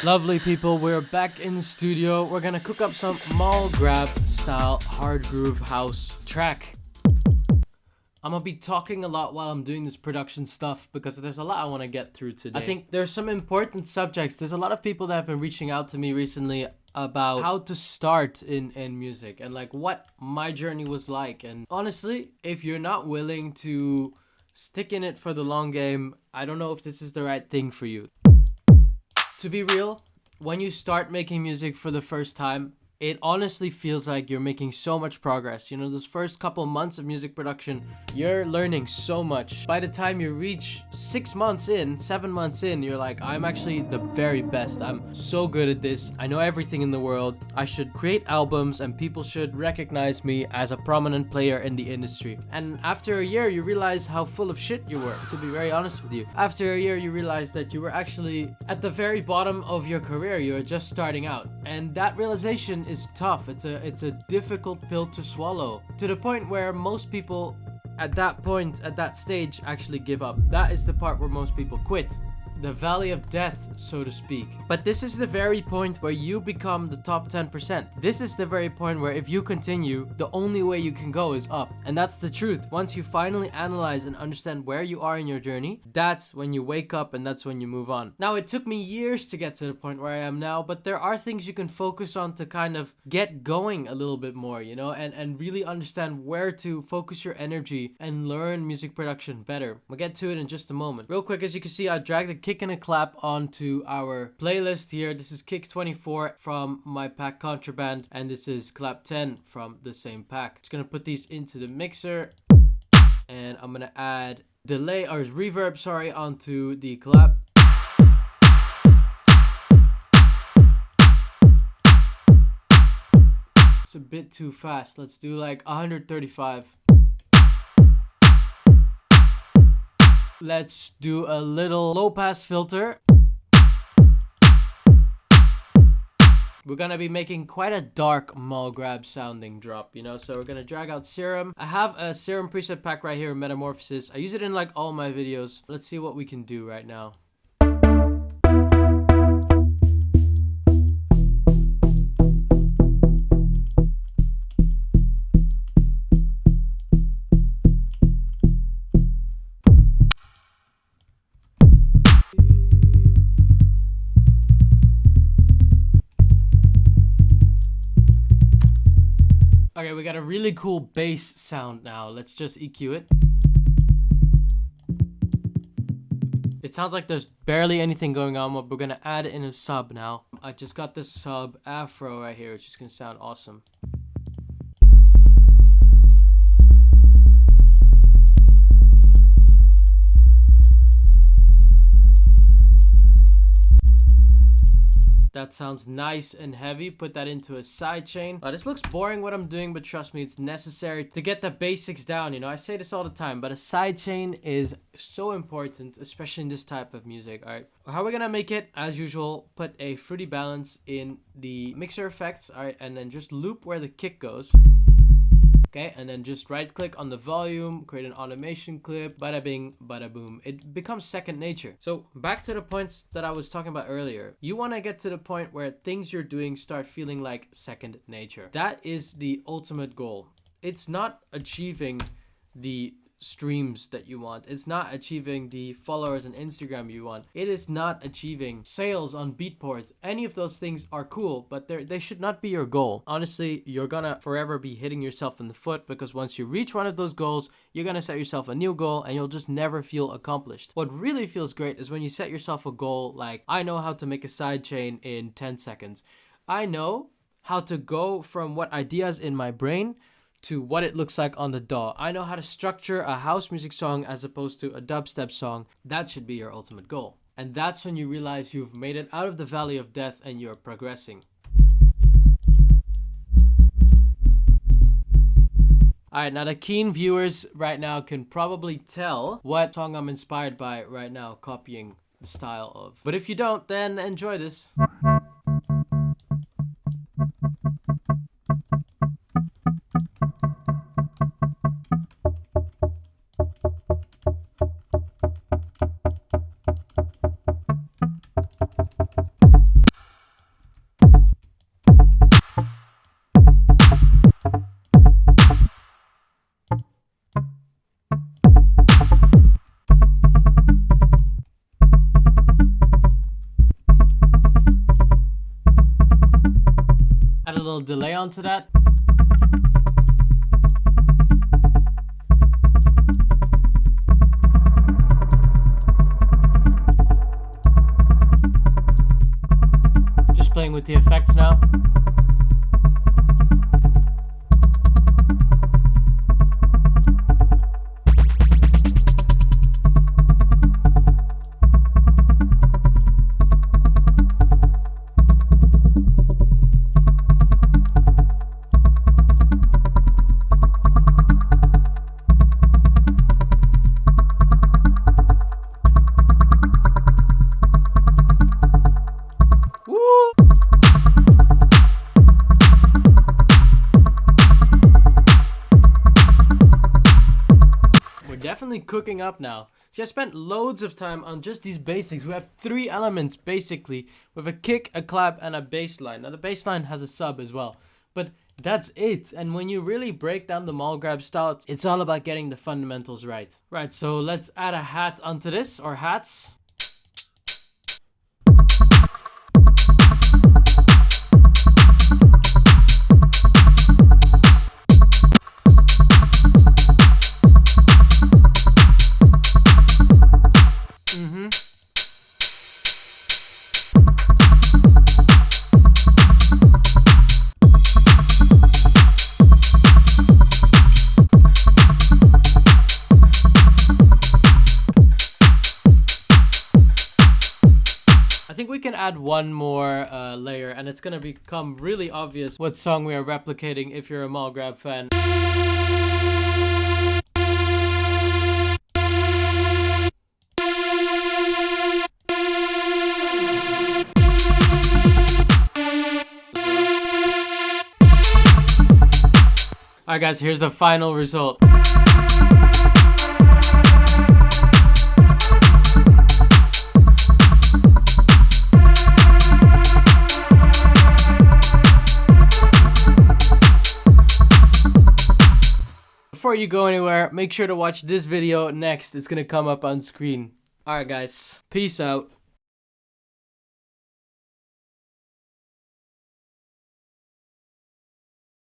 Lovely people, we're back in the studio. We're gonna cook up some mall grab style hard groove house track. I'm gonna be talking a lot while I'm doing this production stuff because there's a lot I want to get through today. I think there's some important subjects. There's a lot of people that have been reaching out to me recently about how to start in music and like what my journey was like. And honestly, if you're not willing to stick in it for the long game, I don't know if this is the right thing for you. To be real, when you start making music for the first time, it honestly feels like you're making so much progress. You know, those first couple months of music production, you're learning so much. By the time you reach 6 months in, 7 months in, you're like, I'm actually the very best. I'm so good at this. I know everything in the world. I should create albums and people should recognize me as a prominent player in the industry. And after a year, you realize how full of shit you were, to be very honest with you. After a year, you realize that you were actually at the very bottom of your career. You were just starting out. And that realization is tough. It's a difficult pill to swallow, to the point where most people at that stage actually give up. That is the part where most people quit. The valley of death, so to speak. But this is the very point where you become the top 10%. This is the very point where if you continue, the only way you can go is up. And that's the truth. Once you finally analyze and understand where you are in your journey, that's when you wake up and that's when you move on. Now, it took me years to get to the point where I am now, but there are things you can focus on to kind of get going a little bit more, you know, and really understand where to focus your energy and learn music production better. We'll get to it in just a moment. Real quick, as you can see, I dragged the kick and a clap onto our playlist here. This is kick 24 from my pack Contraband, and this is clap 10 from the same pack. Just gonna put these into the mixer, and I'm gonna add delay or reverb, sorry, onto the clap. It's a bit too fast. Let's do like 135. Let's do a little low pass filter. We're gonna be making quite a dark mall grab sounding drop, you know, so we're gonna drag out Serum. I have a Serum preset pack right here, Metamorphosis. I use it in like all my videos. Let's see what we can do right now. Okay, we got a really cool bass sound now. Let's just EQ it. It sounds like there's barely anything going on, but we're gonna add in a sub now. I just got this sub afro right here, which is gonna sound awesome. That sounds nice and heavy. Put that into a sidechain. This looks boring what I'm doing, but trust me, it's necessary to get the basics down. You know, I say this all the time, but a sidechain is so important, especially in this type of music. All right, how are we gonna make it? As usual, put a fruity balance in the mixer effects. All right, and then just loop where the kick goes. Okay, and then just right click on the volume, create an automation clip, bada bing, bada boom. It becomes second nature. So back to the points that I was talking about earlier. You want to get to the point where things you're doing start feeling like second nature. That is the ultimate goal. It's not achieving the streams that you want. It's not achieving the followers on Instagram you want. It is not achieving sales on Beatport. Any of those things are cool, but they should not be your goal. Honestly, you're gonna forever be hitting yourself in the foot, because once you reach one of those goals, you're gonna set yourself a new goal and you'll just never feel accomplished. What really feels great is when you set yourself a goal like, I know how to make a sidechain in 10 seconds. I know how to go from what ideas in my brain to what it looks like on the DAW. I know how to structure a house music song as opposed to a dubstep song. That should be your ultimate goal. And that's when you realize you've made it out of the valley of death and you're progressing. Alright, now the keen viewers right now can probably tell what song I'm inspired by right now, copying the style of. But if you don't, then enjoy this. Add a little delay onto that. Just playing with the effects now. Definitely cooking up now. See, I spent loads of time on just these basics. We have 3 elements basically, with a kick, a clap, and a bass line. Now the bass line has a sub as well, but that's it. And when you really break down the mall grab style, it's all about getting the fundamentals right. Right, so let's add a hat onto this, or hats. I think we can add one more layer, and it's gonna become really obvious what song we are replicating if you're a mall grab fan. Alright guys, here's the final result. Before you go anywhere, make sure to watch this video next. It's gonna come up on screen. Alright guys, peace out.